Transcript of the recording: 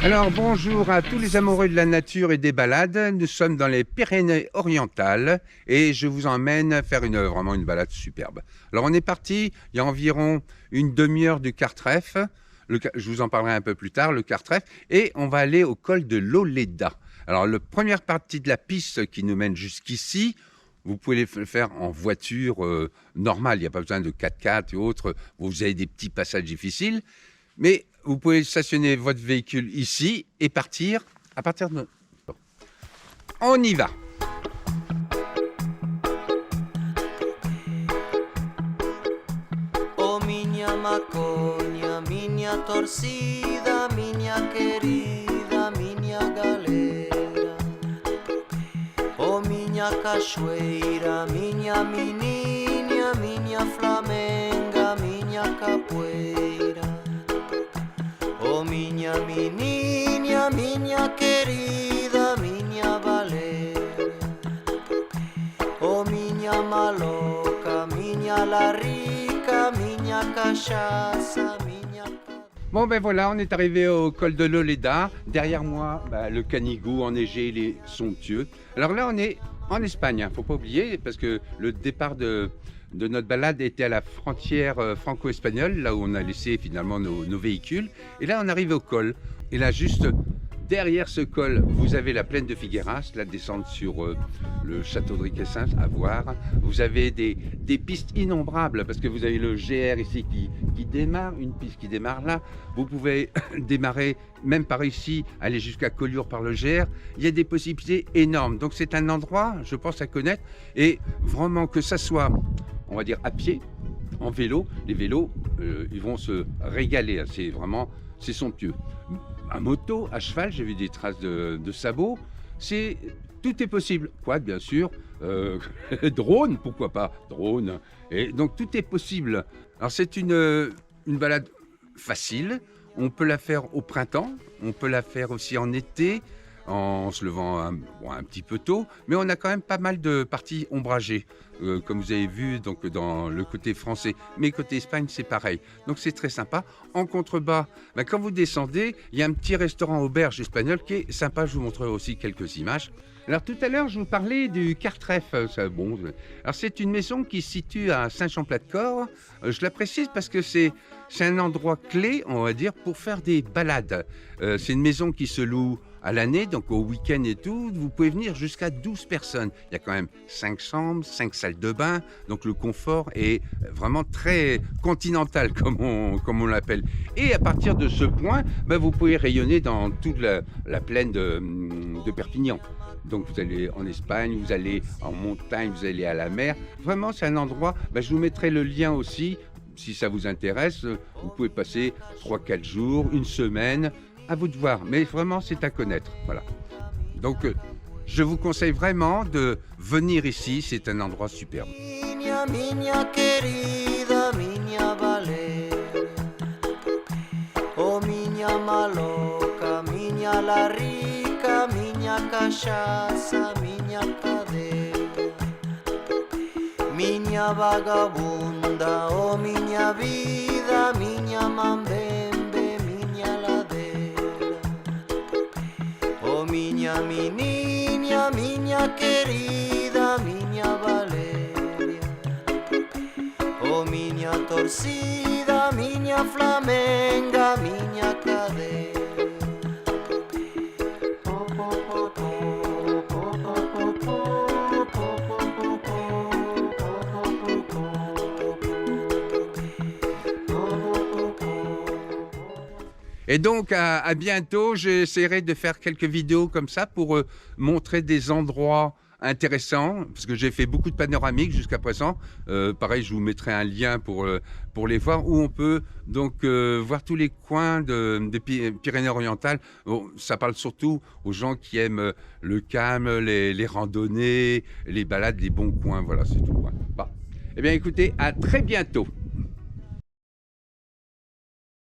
Alors bonjour à tous les amoureux de la nature et des balades. Nous sommes dans les Pyrénées-Orientales et je vous emmène faire vraiment une balade superbe. Alors on est parti, il y a environ une demi-heure du Cartref. Je vous en parlerai un peu plus tard, le Cartref. Et on va aller au col de l'Oleda. Alors la première partie de la piste qui nous mène jusqu'ici, vous pouvez le faire en voiture normale, il n'y a pas besoin de 4x4 et autres. Vous avez des petits passages difficiles. Mais vous pouvez stationner votre véhicule ici et partir à partir de... On y va. Oh minha maconha, minha torcida, minha querida, minha galera. Oh minha cachoeira, minha menina, minha flamenga, minha capoeira. Oh minha menina, minha querida, minha baleira. Oh minha maloca, minha larica, minha cachaça, minha... Bon ben voilà, on est arrivé au col de l'Oleda. Derrière moi, le Canigou enneigé, il est somptueux. Alors là, on est en Espagne, hein. Faut pas oublier, parce que le départ de notre balade était à la frontière franco-espagnole, là où on a laissé finalement nos véhicules. Et là, on arrive au col. Et là, juste derrière ce col, vous avez la plaine de Figueras, la descente sur le château de Requesens à voir. Vous avez des pistes innombrables, parce que vous avez le GR ici qui démarre, une piste qui démarre là. Vous pouvez démarrer même par ici, aller jusqu'à Collioure par le GR. Il y a des possibilités énormes. Donc c'est un endroit, je pense, à connaître. Et vraiment que ça soit, on va dire, à pied, en vélo, les vélos, ils vont se régaler. C'est somptueux. À moto, à cheval, j'ai vu des traces de sabots. Tout est possible. Quad, bien sûr. Drone, pourquoi pas. Drone. Et donc tout est possible. Alors c'est une balade facile. On peut la faire au printemps. On peut la faire aussi en été, en se levant un petit peu tôt, mais on a quand même pas mal de parties ombragées, comme vous avez vu donc dans le côté français, mais côté Espagne c'est pareil, donc c'est très sympa. En contrebas, quand vous descendez, il y a un petit restaurant auberge espagnol qui est sympa, je vous montrerai aussi quelques images. Alors tout à l'heure je vous parlais du Cartref, alors c'est une maison qui se situe à Saint-Champlain-de-Corps, je la précise parce que c'est un endroit clé, on va dire, pour faire des balades. C'est une maison qui se loue à l'année, donc au week-end et tout, vous pouvez venir jusqu'à 12 personnes. Il y a quand même 5 chambres, 5 salles de bain, donc le confort est vraiment très continental, comme on l'appelle. Et à partir de ce point, vous pouvez rayonner dans toute la plaine de Perpignan. Donc vous allez en Espagne, vous allez en montagne, vous allez à la mer. Vraiment, c'est un endroit, je vous mettrai le lien aussi, si ça vous intéresse. Vous pouvez passer 3-4 jours, une semaine, à vous de voir. Mais vraiment, c'est à connaître. Voilà. Donc, je vous conseille vraiment de venir ici. C'est un endroit superbe. Minha querida, minha baleira. Oh minha maloca, minha larica, minha cachaça, minha cadeira. Minha vagabunda, oh minha vida, minha mambembe, minha ladeira. Oh minha menina, minha querida, minha Valéria. Oh minha torcida, minha flamenga, minha cadeira. Et donc, à bientôt, j'essaierai de faire quelques vidéos comme ça pour montrer des endroits intéressants, parce que j'ai fait beaucoup de panoramiques jusqu'à présent. Pareil, je vous mettrai un lien pour les voir, où on peut donc voir tous les coins des Pyrénées-Orientales. Bon, ça parle surtout aux gens qui aiment le calme, les randonnées, les balades, les bons coins. Voilà, c'est tout. Bon. Eh bien, écoutez, à très bientôt.